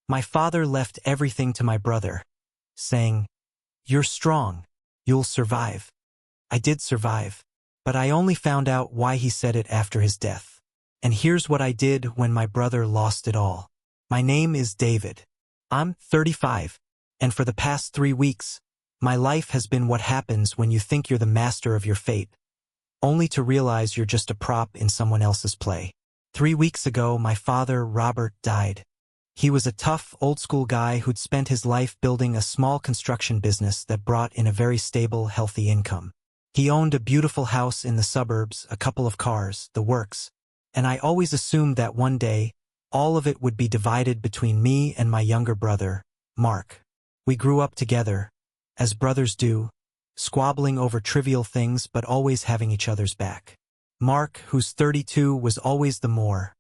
My father left everything to my brother, saying, "You're strong. You'll survive." I did survive, but I only found out why he said it after his death. And here's what I did when my brother lost it all. My name is David. I'm 35, and for the past 3 weeks, my life has been what happens when you think you're the master of your fate, only to realize you're just a prop in someone else's play. 3 weeks ago, my father, Robert, died. He was a tough, old-school guy who'd spent his life building a small construction business that brought in a very stable, healthy income. He owned a beautiful house in the suburbs, a couple of cars, the works, and I always assumed that one day, all of it would be divided between me and my younger brother, Mark. We grew up together, as brothers do, squabbling over trivial things but always having each other's back. Mark, who's 32, was always the more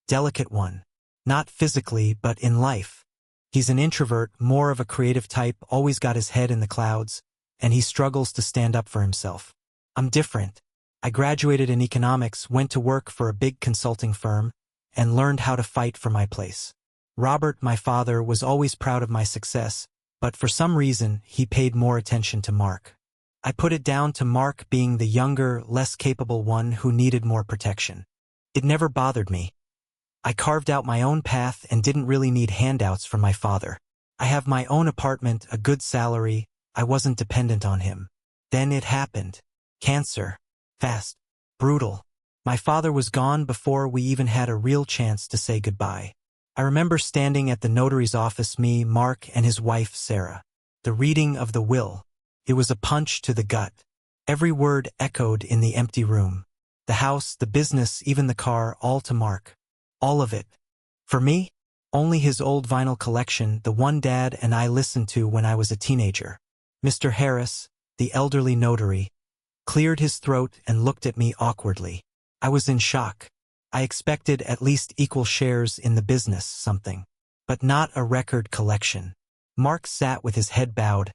delicate one. Not physically, but in life. He's an introvert, more of a creative type, always got his head in the clouds, and he struggles to stand up for himself. I'm different. I graduated in economics, went to work for a big consulting firm, and learned how to fight for my place. Robert, my father, was always proud of my success, but for some reason, he paid more attention to Mark. I put it down to Mark being the younger, less capable one who needed more protection. It never bothered me. I carved out my own path and didn't really need handouts from my father. I have my own apartment, a good salary. I wasn't dependent on him. Then it happened. Cancer. Fast. Brutal. My father was gone before we even had a real chance to say goodbye. I remember standing at the notary's office, me, Mark, and his wife, Sarah. The reading of the will. It was a punch to the gut. Every word echoed in the empty room. The house, the business, even the car, all to Mark. All of it. For me, only his old vinyl collection, the one Dad and I listened to when I was a teenager. Mr. Harris, the elderly notary, cleared his throat and looked at me awkwardly. I was in shock. I expected at least equal shares in the business, something. But not a record collection. Mark sat with his head bowed,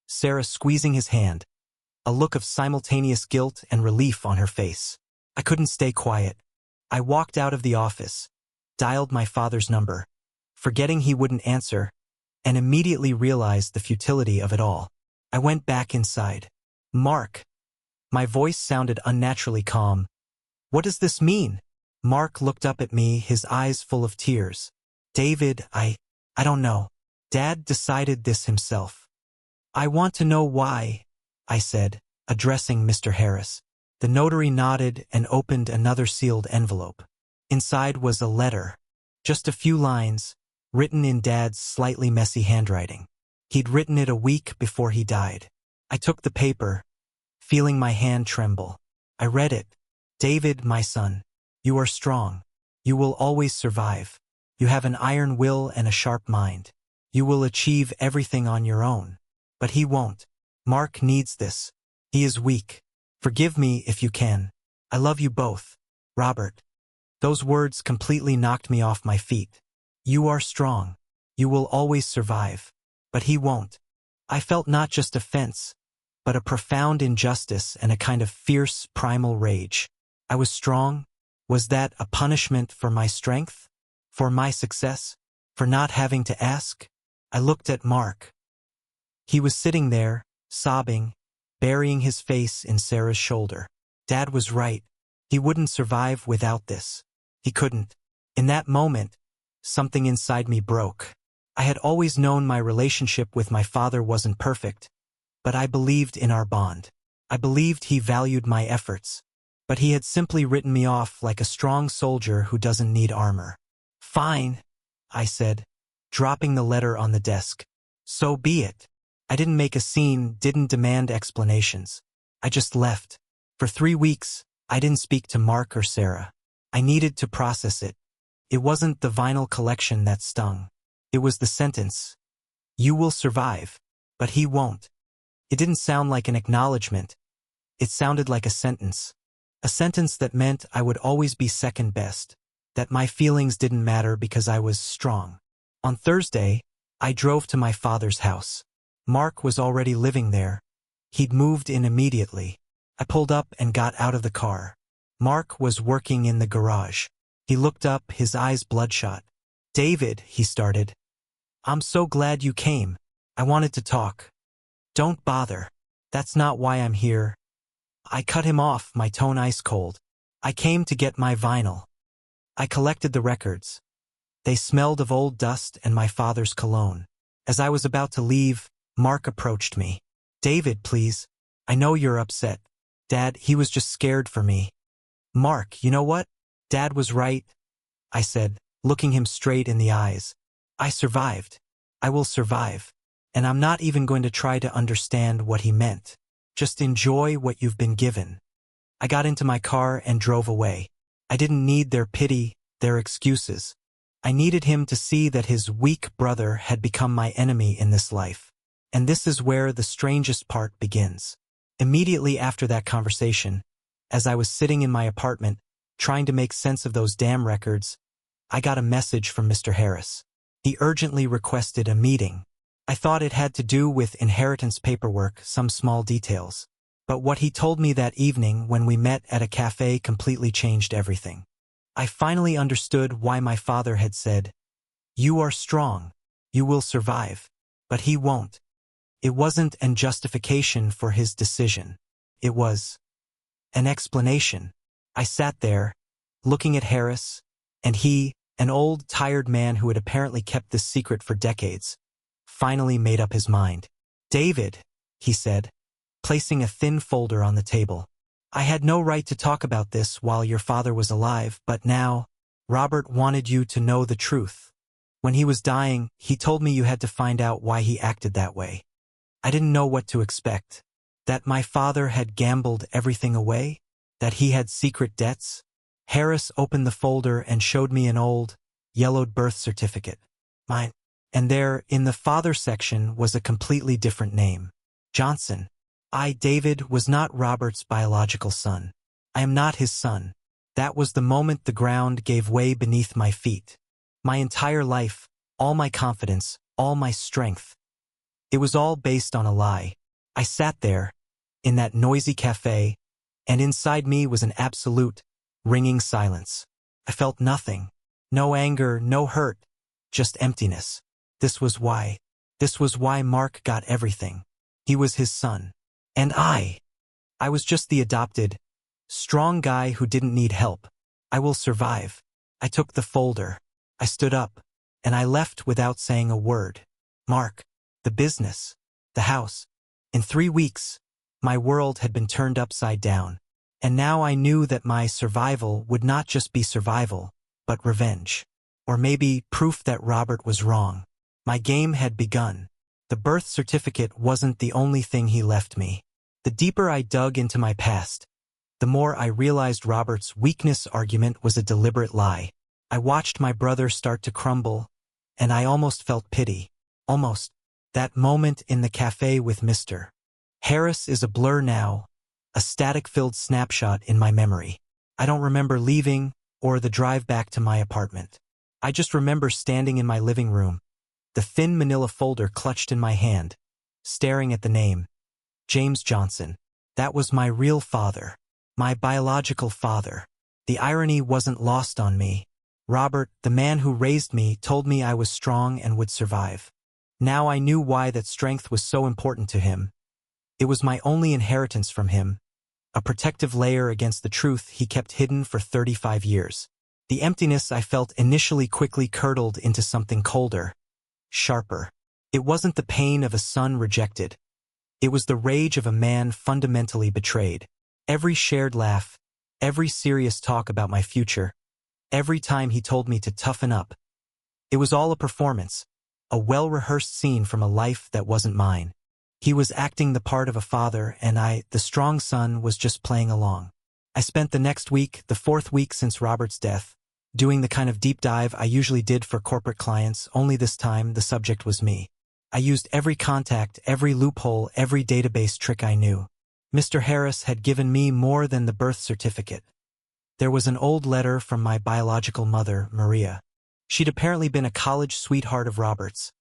Sarah squeezing his hand, a look of simultaneous guilt and relief on her face. I couldn't stay quiet. I walked out of the office, dialed my father's number, forgetting he wouldn't answer, and immediately realized the futility of it all. I went back inside. "Mark." My voice sounded unnaturally calm. "What does this mean?" Mark looked up at me, his eyes full of tears. "David, I don't know. Dad decided this himself." "I want to know why," I said, addressing Mr. Harris. The notary nodded and opened another sealed envelope. Inside was a letter. Just a few lines, written in Dad's slightly messy handwriting. He'd written it a week before he died. I took the paper, feeling my hand tremble. I read it. "David, my son, you are strong. You will always survive. You have an iron will and a sharp mind. You will achieve everything on your own. But he won't. Mark needs this. He is weak. Forgive me if you can. I love you both. Robert." Those words completely knocked me off my feet. You are strong. You will always survive. But he won't. I felt not just offense, but a profound injustice and a kind of fierce, primal rage. I was strong. Was that a punishment for my strength? For my success? For not having to ask? I looked at Mark. He was sitting there, sobbing, burying his face in Sarah's shoulder. Dad was right. He wouldn't survive without this. He couldn't. In that moment, something inside me broke. I had always known my relationship with my father wasn't perfect, but I believed in our bond. I believed he valued my efforts, but he had simply written me off like a strong soldier who doesn't need armor. "Fine," I said, dropping the letter on the desk. "So be it." I didn't make a scene, didn't demand explanations. I just left. For 3 weeks, I didn't speak to Mark or Sarah. I needed to process it. It wasn't the vinyl collection that stung. It was the sentence. "You will survive, but he won't." It didn't sound like an acknowledgement. It sounded like a sentence. A sentence that meant I would always be second best, that my feelings didn't matter because I was strong. On Thursday, I drove to my father's house. Mark was already living there. He'd moved in immediately. I pulled up and got out of the car. Mark was working in the garage. He looked up, his eyes bloodshot. "David," he started. I'm so glad you came. I wanted to talk. Don't bother. That's not why I'm here. I cut him off, my tone ice cold. I came to get my vinyl. I collected the records. They smelled of old dust and my father's cologne. As I was about to leave, Mark approached me. David, please. I know you're upset. Dad, he was just scared for me. Mark, you know what? Dad was right, I said, looking him straight in the eyes. I survived. I will survive. And I'm not even going to try to understand what he meant. Just enjoy what you've been given. I got into my car and drove away. I didn't need their pity, their excuses. I needed him to see that his weak brother had become my enemy in this life. And this is where the strangest part begins. Immediately after that conversation, as I was sitting in my apartment, trying to make sense of those damn records, I got a message from Mr. Harris. He urgently requested a meeting. I thought it had to do with inheritance paperwork, some small details. But what he told me that evening when we met at a cafe completely changed everything. I finally understood why my father had said, "You are strong. You will survive." But he won't. It wasn't an justification for his decision. It was an explanation. I sat there, looking at Harris, and he, an old, tired man who had apparently kept this secret for decades, finally made up his mind. David, he said, placing a thin folder on the table. I had no right to talk about this while your father was alive, but now, Robert wanted you to know the truth. When he was dying, he told me you had to find out why he acted that way. I didn't know what to expect. That my father had gambled everything away? That he had secret debts? Harris opened the folder and showed me an old, yellowed birth certificate. Mine. And there, in the father section, was a completely different name. Johnson. I, David, was not Robert's biological son. I am not his son. That was the moment the ground gave way beneath my feet. My entire life, all my confidence, all my strength. It was all based on a lie. I sat there, in that noisy cafe, and inside me was an absolute, ringing silence. I felt nothing. No anger, no hurt, just emptiness. This was why. This was why Mark got everything. He was his son. And I was just the adopted, strong guy who didn't need help. I will survive. I took the folder. I stood up, and I left without saying a word. Mark, the business, the house. In 3 weeks, my world had been turned upside down. And now I knew that my survival would not just be survival, but revenge. Or maybe proof that Robert was wrong. My game had begun. The birth certificate wasn't the only thing he left me. The deeper I dug into my past, the more I realized Robert's weakness argument was a deliberate lie. I watched my brother start to crumble, and I almost felt pity. Almost. That moment in the cafe with Mr. Harris is a blur now, a static-filled snapshot in my memory. I don't remember leaving or the drive back to my apartment. I just remember standing in my living room, the thin manila folder clutched in my hand, staring at the name, James Johnson. That was my real father, my biological father. The irony wasn't lost on me. Robert, the man who raised me, told me I was strong and would survive. Now I knew why that strength was so important to him. It was my only inheritance from him, a protective layer against the truth he kept hidden for 35 years. The emptiness I felt initially quickly curdled into something colder, sharper. It wasn't the pain of a son rejected. It was the rage of a man fundamentally betrayed. Every shared laugh, every serious talk about my future, every time he told me to toughen up. It was all a performance, a well-rehearsed scene from a life that wasn't mine. He was acting the part of a father, and I, the strong son, was just playing along. I spent the next week, the 4th week since Robert's death, doing the kind of deep dive I usually did for corporate clients, only this time the subject was me. I used every contact, every loophole, every database trick I knew. Mr. Harris had given me more than the birth certificate. There was an old letter from my biological mother, Maria. She'd apparently been a college sweetheart of Robert's,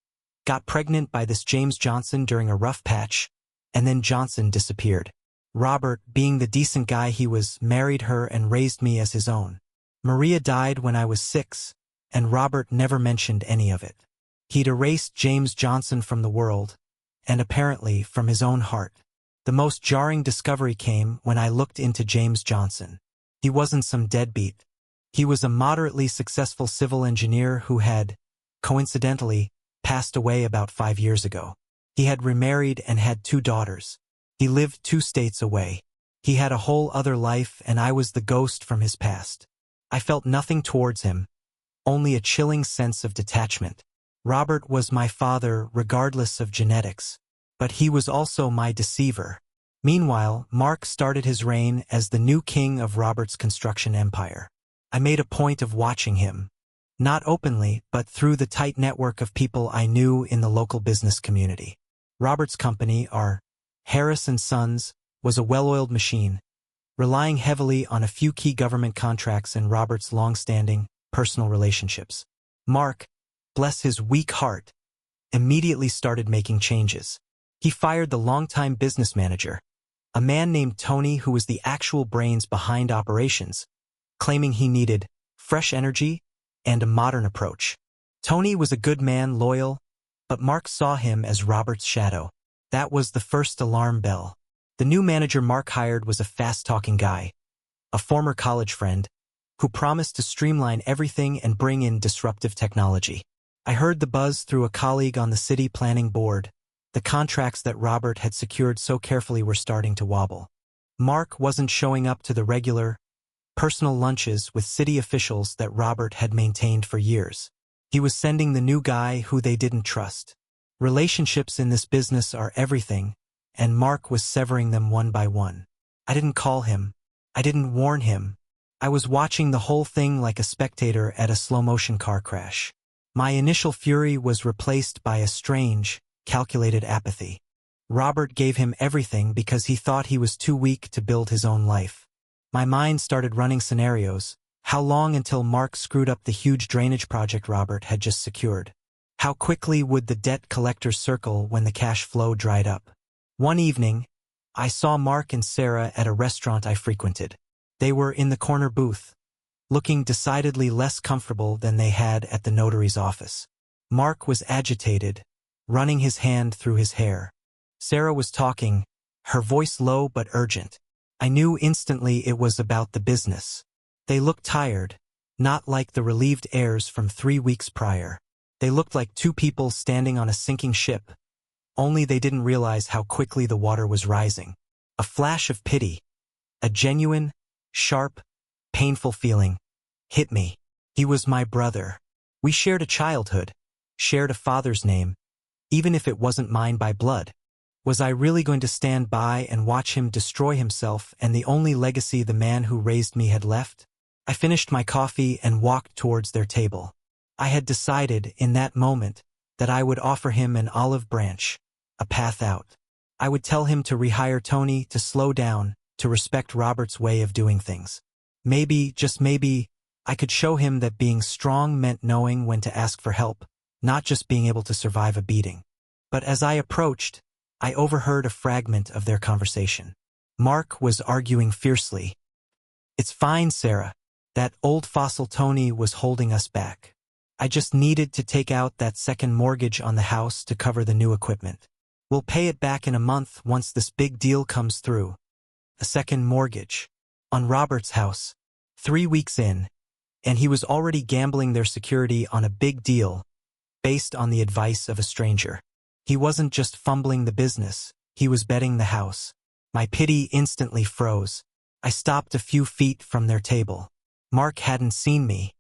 got pregnant by this James Johnson during a rough patch, and then Johnson disappeared. Robert, being the decent guy he was, married her and raised me as his own. Maria died when I was 6, and Robert never mentioned any of it. He'd erased James Johnson from the world, and apparently from his own heart. The most jarring discovery came when I looked into James Johnson. He wasn't some deadbeat. He was a moderately successful civil engineer who had, coincidentally, passed away about 5 years ago. He had remarried and had 2 daughters. He lived 2 states away. He had a whole other life, and I was the ghost from his past. I felt nothing towards him, only a chilling sense of detachment. Robert was my father regardless of genetics, but he was also my deceiver. Meanwhile, Mark started his reign as the new king of Robert's construction empire. I made a point of watching him, not openly, but through the tight network of people I knew in the local business community. Robert's company, our Harris & Sons, was a well-oiled machine, relying heavily on a few key government contracts and Robert's long-standing personal relationships. Mark, bless his weak heart, immediately started making changes. He fired the longtime business manager, a man named Tony who was the actual brains behind operations, claiming he needed fresh energy and a modern approach. Tony was a good man, loyal, but Mark saw him as Robert's shadow. That was the first alarm bell. The new manager Mark hired was a fast-talking guy, a former college friend, who promised to streamline everything and bring in disruptive technology. I heard the buzz through a colleague on the city planning board. The contracts that Robert had secured so carefully were starting to wobble. Mark wasn't showing up to the regular, personal lunches with city officials that Robert had maintained for years. He was sending the new guy who they didn't trust. Relationships in this business are everything, and Mark was severing them one by one. I didn't call him. I didn't warn him. I was watching the whole thing like a spectator at a slow-motion car crash. My initial fury was replaced by a strange, calculated apathy. Robert gave him everything because he thought he was too weak to build his own life. My mind started running scenarios. How long until Mark screwed up the huge drainage project Robert had just secured? How quickly would the debt collectors circle when the cash flow dried up? One evening, I saw Mark and Sarah at a restaurant I frequented. They were in the corner booth, looking decidedly less comfortable than they had at the notary's office. Mark was agitated, running his hand through his hair. Sarah was talking, her voice low but urgent. I knew instantly it was about the business. They looked tired, not like the relieved heirs from 3 weeks prior. They looked like 2 people standing on a sinking ship, only they didn't realize how quickly the water was rising. A flash of pity, a genuine, sharp, painful feeling, hit me. He was my brother. We shared a childhood, shared a father's name, even if it wasn't mine by blood. Was I really going to stand by and watch him destroy himself and the only legacy the man who raised me had left? I finished my coffee and walked towards their table. I had decided in that moment that I would offer him an olive branch, a path out. I would tell him to rehire Tony, to slow down, to respect Robert's way of doing things. Maybe, just maybe, I could show him that being strong meant knowing when to ask for help, not just being able to survive a beating. But as I approached, I overheard a fragment of their conversation. Mark was arguing fiercely. "It's fine, Sarah. That old fossil Tony was holding us back. I just needed to take out that second mortgage on the house to cover the new equipment. We'll pay it back in a month once this big deal comes through." A second mortgage. On Robert's house. 3 weeks in, and he was already gambling their security on a big deal, based on the advice of a stranger. He wasn't just fumbling the business, he was betting the house. My pity instantly froze. I stopped a few feet from their table. Mark hadn't seen me.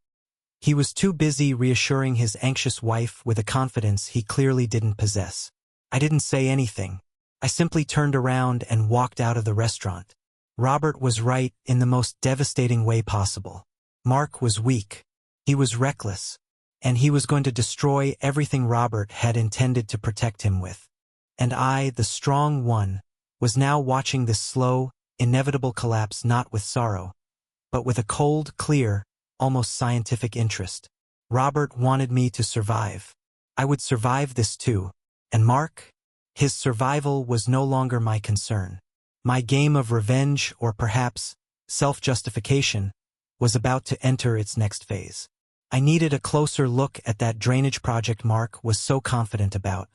He was too busy reassuring his anxious wife with a confidence he clearly didn't possess. I didn't say anything. I simply turned around and walked out of the restaurant. Robert was right in the most devastating way possible. Mark was weak. He was reckless. And he was going to destroy everything Robert had intended to protect him with. And I, the strong one, was now watching this slow, inevitable collapse not with sorrow, but with a cold, clear, almost scientific interest. Robert wanted me to survive. I would survive this too. And Mark? His survival was no longer my concern. My game of revenge, or perhaps self-justification, was about to enter its next phase. I needed a closer look at that drainage project Mark was so confident about.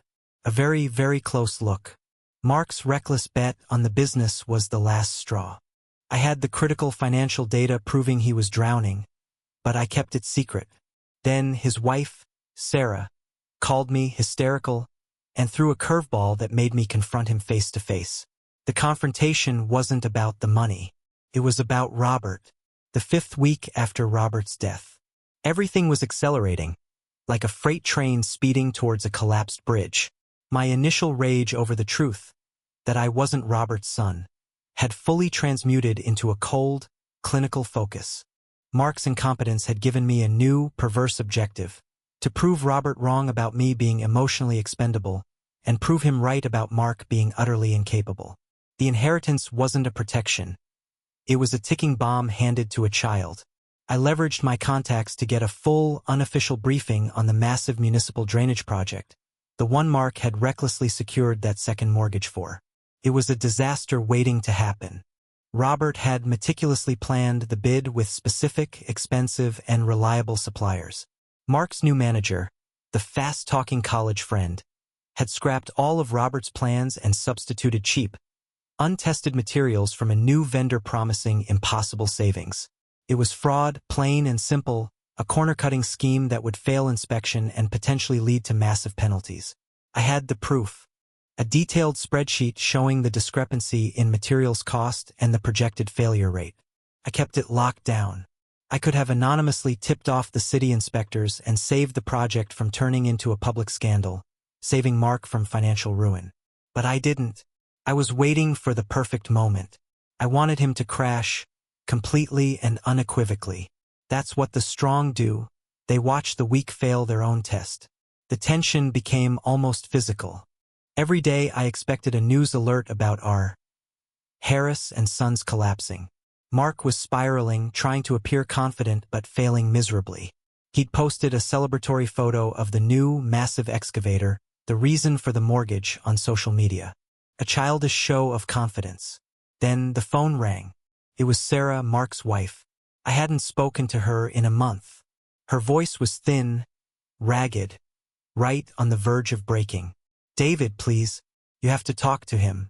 A very, very close look. Mark's reckless bet on the business was the last straw. I had the critical financial data proving he was drowning, but I kept it secret. Then his wife, Sarah, called me hysterical and threw a curveball that made me confront him face to face. The confrontation wasn't about the money. It was about Robert. The 5th week after Robert's death. Everything was accelerating, like a freight train speeding towards a collapsed bridge. My initial rage over the truth, that I wasn't Robert's son, had fully transmuted into a cold, clinical focus. Mark's incompetence had given me a new, perverse objective: to prove Robert wrong about me being emotionally expendable, and prove him right about Mark being utterly incapable. The inheritance wasn't a protection. It was a ticking bomb handed to a child. I leveraged my contacts to get a full, unofficial briefing on the massive municipal drainage project, the one Mark had recklessly secured that second mortgage for. It was a disaster waiting to happen. Robert had meticulously planned the bid with specific, expensive, and reliable suppliers. Mark's new manager, the fast-talking college friend, had scrapped all of Robert's plans and substituted cheap, untested materials from a new vendor promising impossible savings. It was fraud, plain and simple, a corner-cutting scheme that would fail inspection and potentially lead to massive penalties. I had the proof. A detailed spreadsheet showing the discrepancy in materials cost and the projected failure rate. I kept it locked down. I could have anonymously tipped off the city inspectors and saved the project from turning into a public scandal, saving Mark from financial ruin. But I didn't. I was waiting for the perfect moment. I wanted him to crash, completely and unequivocally. That's what the strong do. They watch the weak fail their own test. The tension became almost physical. Every day I expected a news alert about our Harris and Sons collapsing. Mark was spiraling, trying to appear confident but failing miserably. He'd posted a celebratory photo of the new, massive excavator, the reason for the mortgage, on social media. A childish show of confidence. Then the phone rang. It was Sarah, Mark's wife. I hadn't spoken to her in a month. Her voice was thin, ragged, right on the verge of breaking. "David, please. You have to talk to him."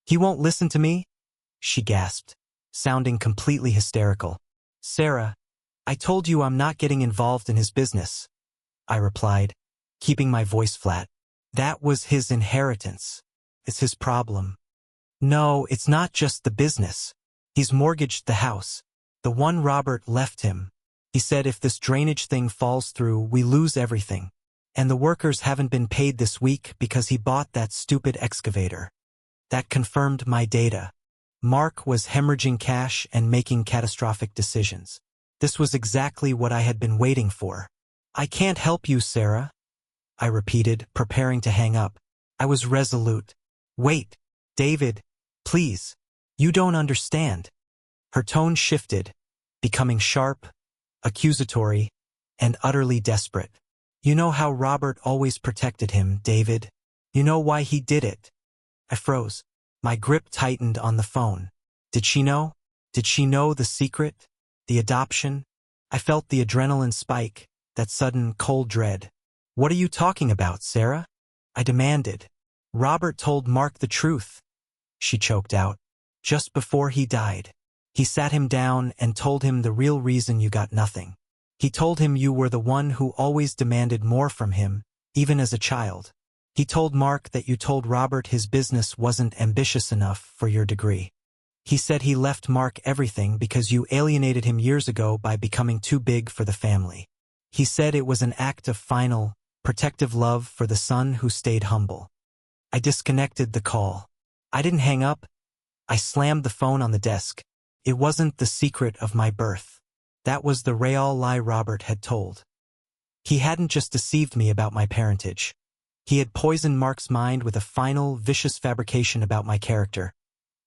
"He won't listen to me?" she gasped, sounding completely hysterical. "Sarah, I told you I'm not getting involved in his business," I replied, keeping my voice flat. "That was his inheritance. It's his problem." "No, it's not just the business. He's mortgaged the house, the one Robert left him. He said if this drainage thing falls through, we lose everything. And the workers haven't been paid this week because he bought that stupid excavator." That confirmed my data. Mark was hemorrhaging cash and making catastrophic decisions. This was exactly what I had been waiting for. "I can't help you, Sarah," I repeated, preparing to hang up. I was resolute. "Wait, David, please. You don't understand." Her tone shifted, becoming sharp, accusatory, and utterly desperate. "You know how Robert always protected him, David. You know why he did it." I froze. My grip tightened on the phone. Did she know? Did she know the secret? The adoption? I felt the adrenaline spike, that sudden cold dread. "What are you talking about, Sarah?" I demanded. "Robert told Mark the truth," she choked out. "Just before he died. He sat him down and told him the real reason you got nothing. He told him you were the one who always demanded more from him, even as a child. He told Mark that you told Robert his business wasn't ambitious enough for your degree. He said he left Mark everything because you alienated him years ago by becoming too big for the family. He said it was an act of final, protective love for the son who stayed humble." I disconnected the call. I didn't hang up. I slammed the phone on the desk. It wasn't the secret of my birth. That was the real lie Robert had told. He hadn't just deceived me about my parentage. He had poisoned Mark's mind with a final, vicious fabrication about my character.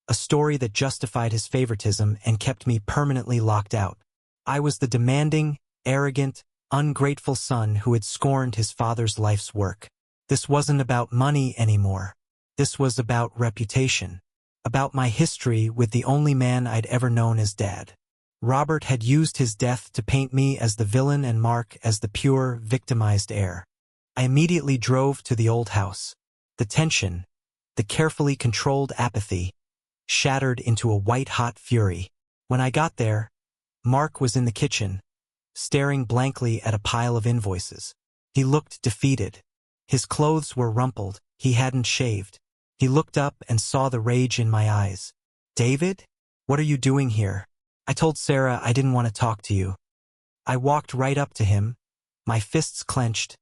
A story that justified his favoritism and kept me permanently locked out. I was the demanding, arrogant, ungrateful son who had scorned his father's life's work. This wasn't about money anymore. This was about reputation. About my history with the only man I'd ever known as Dad. Robert had used his death to paint me as the villain and Mark as the pure, victimized heir. I immediately drove to the old house. The tension, the carefully controlled apathy, shattered into a white-hot fury. When I got there, Mark was in the kitchen, staring blankly at a pile of invoices. He looked defeated. His clothes were rumpled. He hadn't shaved. He looked up and saw the rage in my eyes. "David? What are you doing here? I told Sarah I didn't want to talk to you." I walked right up to him, my fists clenched,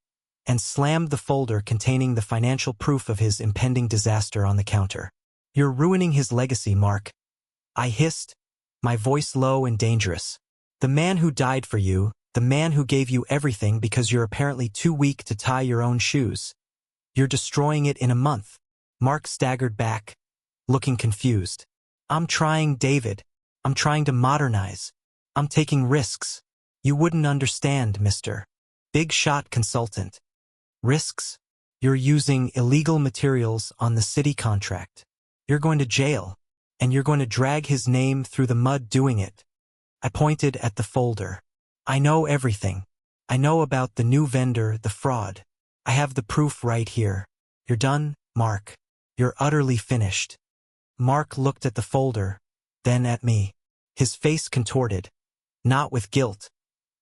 and slammed the folder containing the financial proof of his impending disaster on the counter. "You're ruining his legacy, Mark," I hissed, my voice low and dangerous. "The man who died for you, the man who gave you everything because you're apparently too weak to tie your own shoes. You're destroying it in a month." Mark staggered back, looking confused. "I'm trying, David. I'm trying to modernize. I'm taking risks. You wouldn't understand, Mr. Big Shot Consultant. Risks? You're using illegal materials on the city contract. You're going to jail, and you're going to drag his name through the mud doing it." I pointed at the folder. "I know everything. I know about the new vendor, the fraud. I have the proof right here. You're done, Mark. You're utterly finished." Mark looked at the folder, then at me. His face contorted, not with guilt,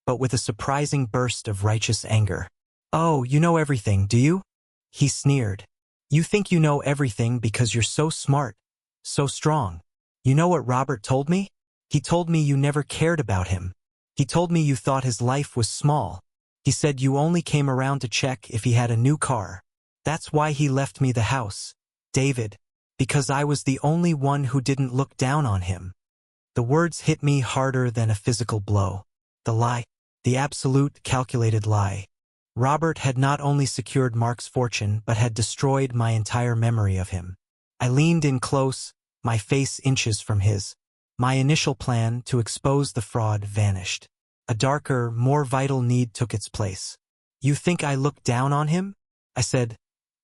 but with a surprising burst of righteous anger. "Oh, you know everything, do you?" he sneered. "You think you know everything because you're so smart, so strong. You know what Robert told me? He told me you never cared about him. He told me you thought his life was small. He said you only came around to check if he had a new car. That's why he left me the house, David, because I was the only one who didn't look down on him." The words hit me harder than a physical blow. The lie, the absolute calculated lie. Robert had not only secured Mark's fortune but had destroyed my entire memory of him. I leaned in close, my face inches from his. My initial plan to expose the fraud vanished. A darker, more vital need took its place. "You think I looked down on him?" I said,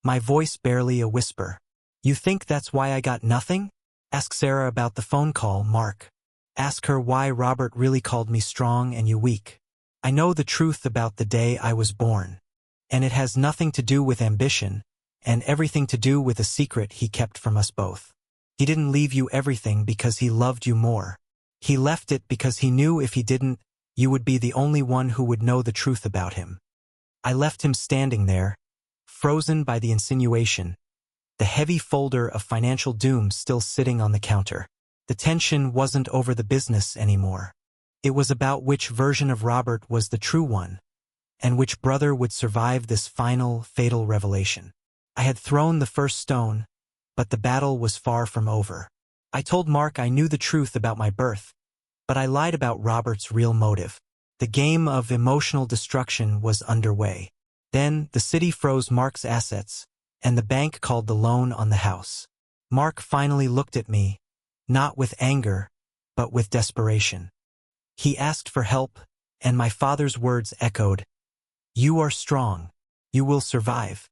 my voice barely a whisper. "You think that's why I got nothing? Ask Sarah about the phone call, Mark. Ask her why Robert really called me strong and you weak. I know the truth about the day I was born. And it has nothing to do with ambition, and everything to do with a secret he kept from us both. He didn't leave you everything because he loved you more. He left it because he knew if he didn't, you would be the only one who would know the truth about him." I left him standing there, frozen by the insinuation, the heavy folder of financial doom still sitting on the counter. The tension wasn't over the business anymore. It was about which version of Robert was the true one, and which brother would survive this final, fatal revelation. I had thrown the first stone, but the battle was far from over. I told Mark I knew the truth about my birth, but I lied about Robert's real motive. The game of emotional destruction was underway. Then the city froze Mark's assets, and the bank called the loan on the house. Mark finally looked at me, not with anger, but with desperation. He asked for help, and my father's words echoed, "You are strong. You will survive."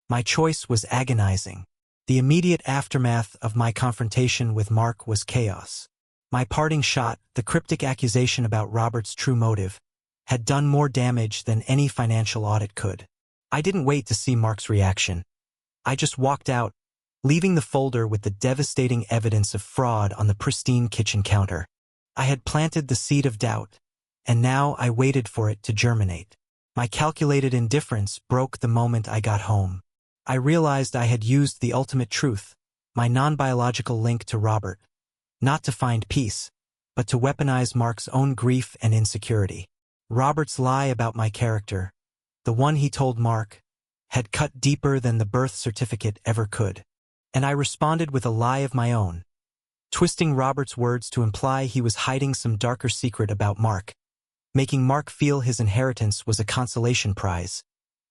My choice was agonizing. The immediate aftermath of my confrontation with Mark was chaos. My parting shot, the cryptic accusation about Robert's true motive, had done more damage than any financial audit could. I didn't wait to see Mark's reaction. I just walked out, leaving the folder with the devastating evidence of fraud on the pristine kitchen counter. I had planted the seed of doubt, and now I waited for it to germinate. My calculated indifference broke the moment I got home. I realized I had used the ultimate truth, my non-biological link to Robert, not to find peace, but to weaponize Mark's own grief and insecurity. Robert's lie about my character, the one he told Mark, had cut deeper than the birth certificate ever could. And I responded with a lie of my own, twisting Robert's words to imply he was hiding some darker secret about Mark, making Mark feel his inheritance was a consolation prize,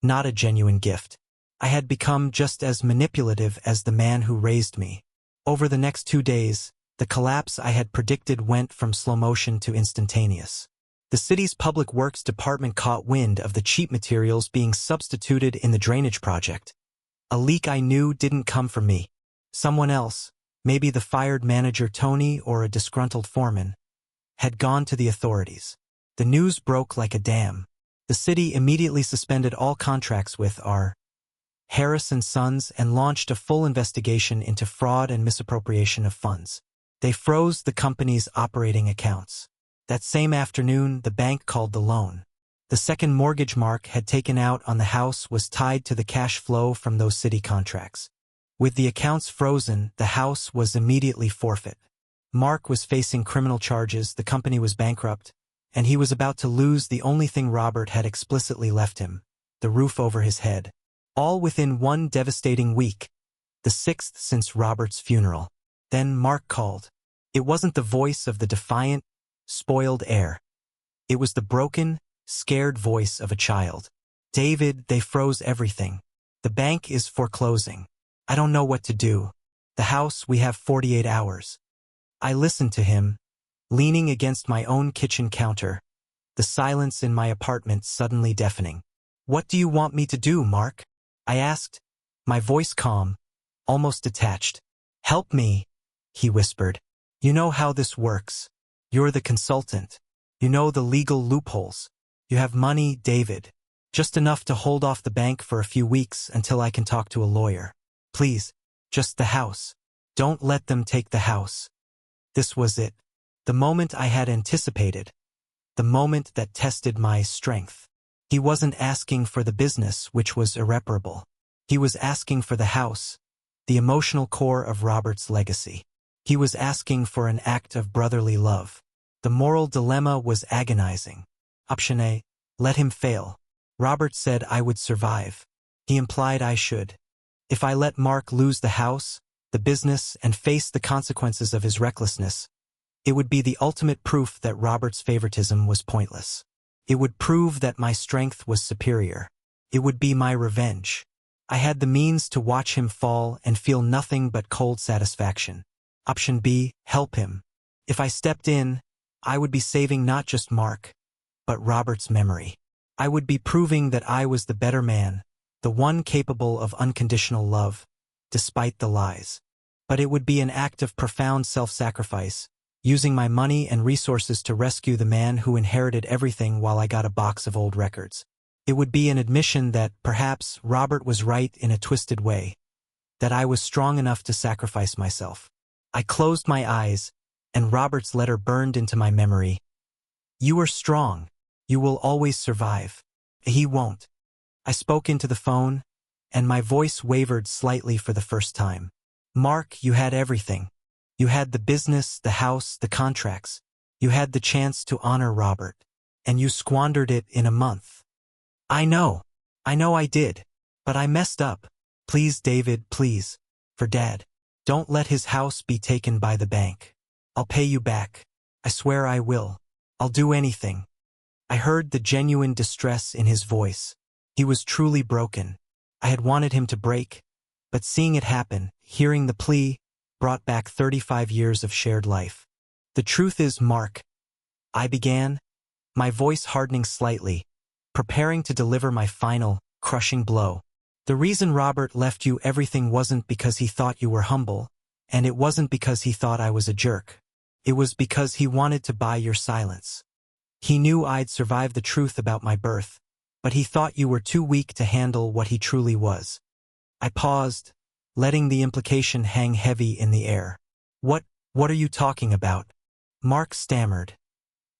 not a genuine gift. I had become just as manipulative as the man who raised me. Over the next 2 days, the collapse I had predicted went from slow motion to instantaneous. The city's public works department caught wind of the cheap materials being substituted in the drainage project. A leak I knew didn't come from me. Someone else, maybe the fired manager Tony or a disgruntled foreman, had gone to the authorities. The news broke like a dam. The city immediately suspended all contracts with R. Harris and Sons and launched a full investigation into fraud and misappropriation of funds. They froze the company's operating accounts. That same afternoon, the bank called the loan. The second mortgage Mark had taken out on the house was tied to the cash flow from those city contracts. With the accounts frozen, the house was immediately forfeit. Mark was facing criminal charges, the company was bankrupt, and he was about to lose the only thing Robert had explicitly left him, the roof over his head. All within one devastating week, the 6th since Robert's funeral. Then Mark called. It wasn't the voice of the defiant, spoiled heir. It was the broken, scared voice of a child. David, they froze everything. The bank is foreclosing. I don't know what to do. The house, we have 48 hours. I listened to him, leaning against my own kitchen counter, the silence in my apartment suddenly deafening. What do you want me to do, Mark? I asked, my voice calm, almost detached. Help me, he whispered. You know how this works. You're the consultant. You know the legal loopholes. You have money, David. Just enough to hold off the bank for a few weeks until I can talk to a lawyer. Please, just the house. Don't let them take the house. This was it. The moment I had anticipated. The moment that tested my strength. He wasn't asking for the business, which was irreparable. He was asking for the house, the emotional core of Robert's legacy. He was asking for an act of brotherly love. The moral dilemma was agonizing. Option A, let him fail. Robert said I would survive. He implied I should. If I let Mark lose the house, the business, and face the consequences of his recklessness, it would be the ultimate proof that Robert's favoritism was pointless. It would prove that my strength was superior. It would be my revenge. I had the means to watch him fall and feel nothing but cold satisfaction. Option B, help him. If I stepped in, I would be saving not just Mark, but Robert's memory. I would be proving that I was the better man, the one capable of unconditional love, despite the lies. But it would be an act of profound self-sacrifice, using my money and resources to rescue the man who inherited everything while I got a box of old records. It would be an admission that, perhaps, Robert was right in a twisted way, that I was strong enough to sacrifice myself. I closed my eyes, and Robert's letter burned into my memory. You are strong. You will always survive. He won't. I spoke into the phone, and my voice wavered slightly for the first time. Mark, you had everything. You had the business, the house, the contracts. You had the chance to honor Robert, and you squandered it in a month. I know I did, but I messed up. Please, David, please. For Dad. Don't let his house be taken by the bank. I'll pay you back. I swear I will. I'll do anything. I heard the genuine distress in his voice. He was truly broken. I had wanted him to break, but seeing it happen, hearing the plea, brought back 35 years of shared life. The truth is, Mark, I began, my voice hardening slightly, preparing to deliver my final, crushing blow. The reason Robert left you everything wasn't because he thought you were humble, and it wasn't because he thought I was a jerk. It was because he wanted to buy your silence. He knew I'd survive the truth about my birth, but he thought you were too weak to handle what he truly was. I paused, letting the implication hang heavy in the air. What are you talking about? Mark stammered,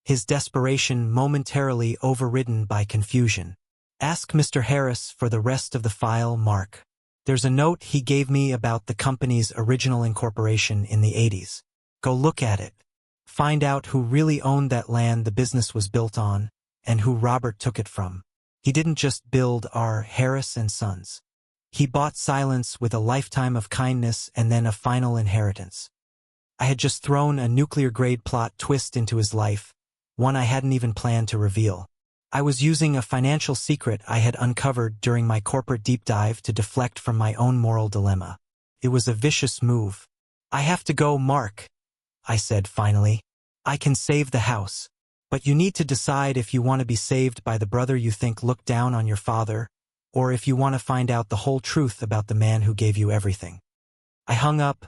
his desperation momentarily overridden by confusion. Ask Mr. Harris for the rest of the file, Mark. There's a note he gave me about the company's original incorporation in the 80s. Go look at it. Find out who really owned that land the business was built on, and who Robert took it from. He didn't just build R. Harris and Sons. He bought silence with a lifetime of kindness and then a final inheritance. I had just thrown a nuclear-grade plot twist into his life, one I hadn't even planned to reveal. I was using a financial secret I had uncovered during my corporate deep dive to deflect from my own moral dilemma. It was a vicious move. I have to go, Mark, I said finally. I can save the house. But you need to decide if you want to be saved by the brother you think looked down on your father, or if you want to find out the whole truth about the man who gave you everything. I hung up,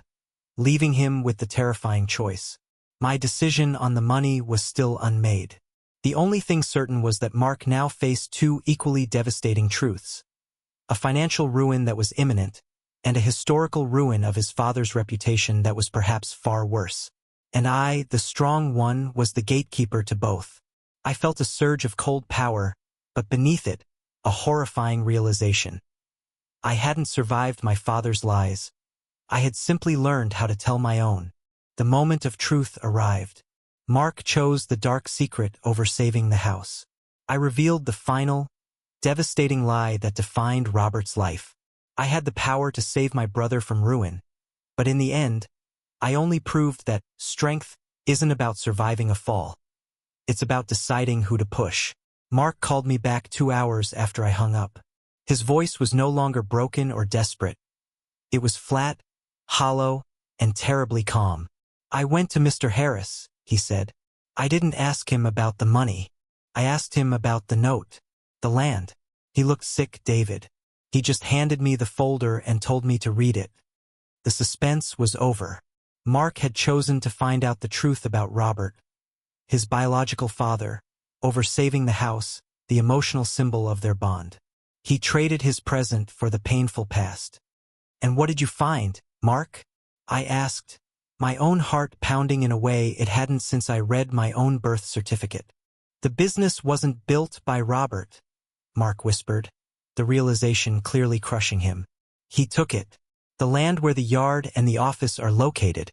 leaving him with the terrifying choice. My decision on the money was still unmade. The only thing certain was that Mark now faced two equally devastating truths: a financial ruin that was imminent, and a historical ruin of his father's reputation that was perhaps far worse. And I, the strong one, was the gatekeeper to both. I felt a surge of cold power, but beneath it, a horrifying realization. I hadn't survived my father's lies. I had simply learned how to tell my own. The moment of truth arrived. Mark chose the dark secret over saving the house. I revealed the final, devastating lie that defined Robert's life. I had the power to save my brother from ruin, but in the end, I only proved that strength isn't about surviving a fall. It's about deciding who to push. Mark called me back 2 hours after I hung up. His voice was no longer broken or desperate. It was flat, hollow, and terribly calm. "I went to Mr. Harris," he said. "I didn't ask him about the money. I asked him about the note, the land." He looked sick, David. He just handed me the folder and told me to read it. The suspense was over. Mark had chosen to find out the truth about Robert, his biological father, over saving the house, the emotional symbol of their bond. He traded his present for the painful past. "And what did you find, Mark?" I asked, my own heart pounding in a way it hadn't since I read my own birth certificate. "The business wasn't built by Robert," Mark whispered, the realization clearly crushing him. "He took it. The land where the yard and the office are located.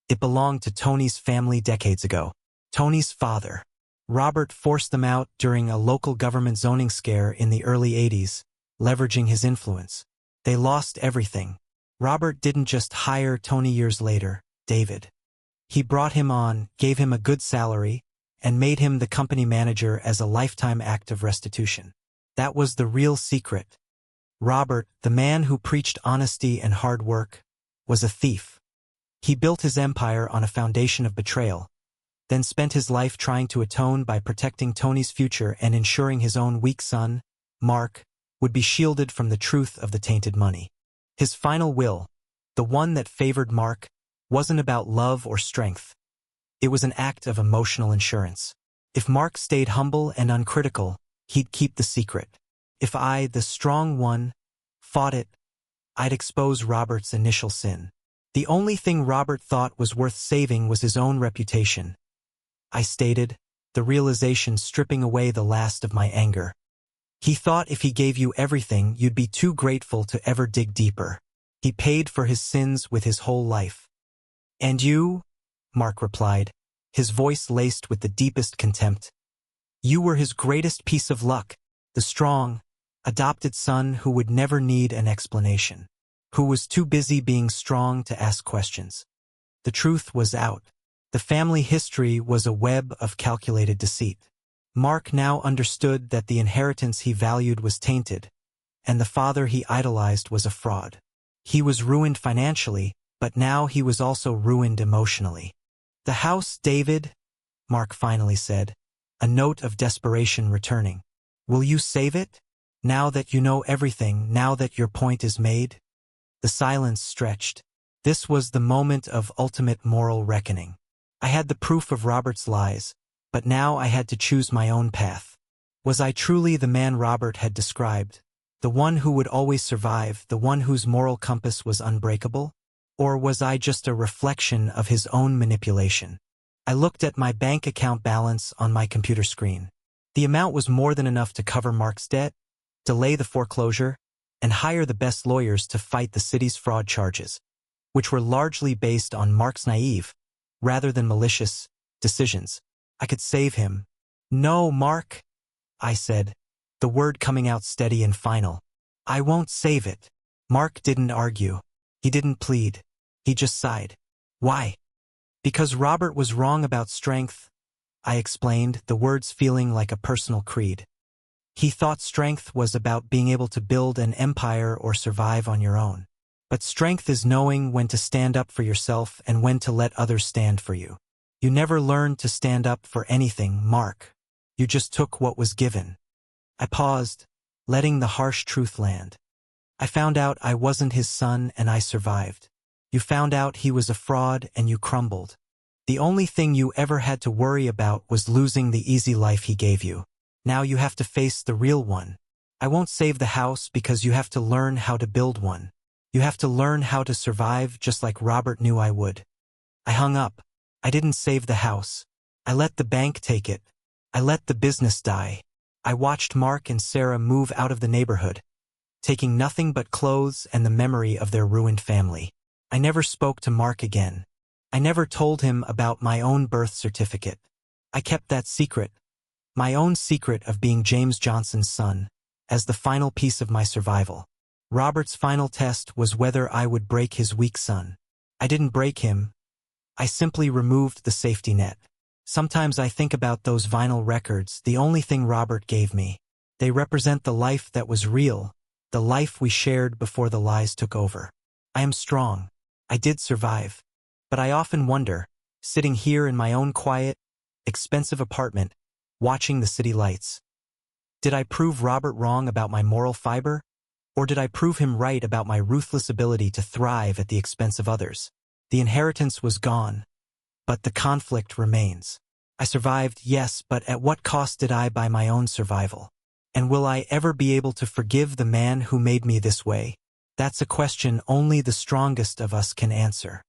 It belonged to Tony's family decades ago. Tony's father. Robert forced them out during a local government zoning scare in the early 80s, leveraging his influence. They lost everything. Robert didn't just hire Tony years later, David. He brought him on, gave him a good salary, and made him the company manager as a lifetime act of restitution. That was the real secret. Robert, the man who preached honesty and hard work, was a thief. He built his empire on a foundation of betrayal, then spent his life trying to atone by protecting Tony's future and ensuring his own weak son, Mark, would be shielded from the truth of the tainted money. His final will, the one that favored Mark, wasn't about love or strength. It was an act of emotional insurance. If Mark stayed humble and uncritical, he'd keep the secret. If I, the strong one, fought it, I'd expose Robert's initial sin. The only thing Robert thought was worth saving was his own reputation. I stated, the realization stripping away the last of my anger. "He thought if he gave you everything, you'd be too grateful to ever dig deeper. He paid for his sins with his whole life." "And you?" Mark replied, his voice laced with the deepest contempt. "You were his greatest piece of luck, the strong, adopted son who would never need an explanation, who was too busy being strong to ask questions." The truth was out. The family history was a web of calculated deceit. Mark now understood that the inheritance he valued was tainted, and the father he idolized was a fraud. He was ruined financially, but now he was also ruined emotionally. "The house, David," Mark finally said, a note of desperation returning. "Will you save it? Now that you know everything, now that your point is made?" The silence stretched. This was the moment of ultimate moral reckoning. I had the proof of Robert's lies, but now I had to choose my own path. Was I truly the man Robert had described, the one who would always survive, the one whose moral compass was unbreakable? Or was I just a reflection of his own manipulation? I looked at my bank account balance on my computer screen. The amount was more than enough to cover Mark's debt, delay the foreclosure, and hire the best lawyers to fight the city's fraud charges, which were largely based on Mark's naive, rather than malicious, decisions. I could save him. "No, Mark," I said, the word coming out steady and final. "I won't save it." Mark didn't argue. He didn't plead. He just sighed. "Why?" "Because Robert was wrong about strength," I explained, the words feeling like a personal creed. "He thought strength was about being able to build an empire or survive on your own. But strength is knowing when to stand up for yourself and when to let others stand for you. You never learned to stand up for anything, Mark. You just took what was given." I paused, letting the harsh truth land. "I found out I wasn't his son and I survived. You found out he was a fraud and you crumbled. The only thing you ever had to worry about was losing the easy life he gave you. Now you have to face the real one. I won't save the house because you have to learn how to build one. You have to learn how to survive just like Robert knew I would. I hung up. I didn't save the house. I let the bank take it. I let the business die. I watched Mark and Sarah move out of the neighborhood, taking nothing but clothes and the memory of their ruined family. I never spoke to Mark again. I never told him about my own birth certificate. I kept that secret, my own secret of being James Johnson's son, as the final piece of my survival. Robert's final test was whether I would break his weak son. I didn't break him. I simply removed the safety net. Sometimes I think about those vinyl records, the only thing Robert gave me. They represent the life that was real, the life we shared before the lies took over. I am strong. I did survive. But I often wonder, sitting here in my own quiet, expensive apartment, watching the city lights, did I prove Robert wrong about my moral fiber? Or did I prove him right about my ruthless ability to thrive at the expense of others? The inheritance was gone, but the conflict remains. I survived, yes, but at what cost did I buy my own survival? And will I ever be able to forgive the man who made me this way? That's a question only the strongest of us can answer.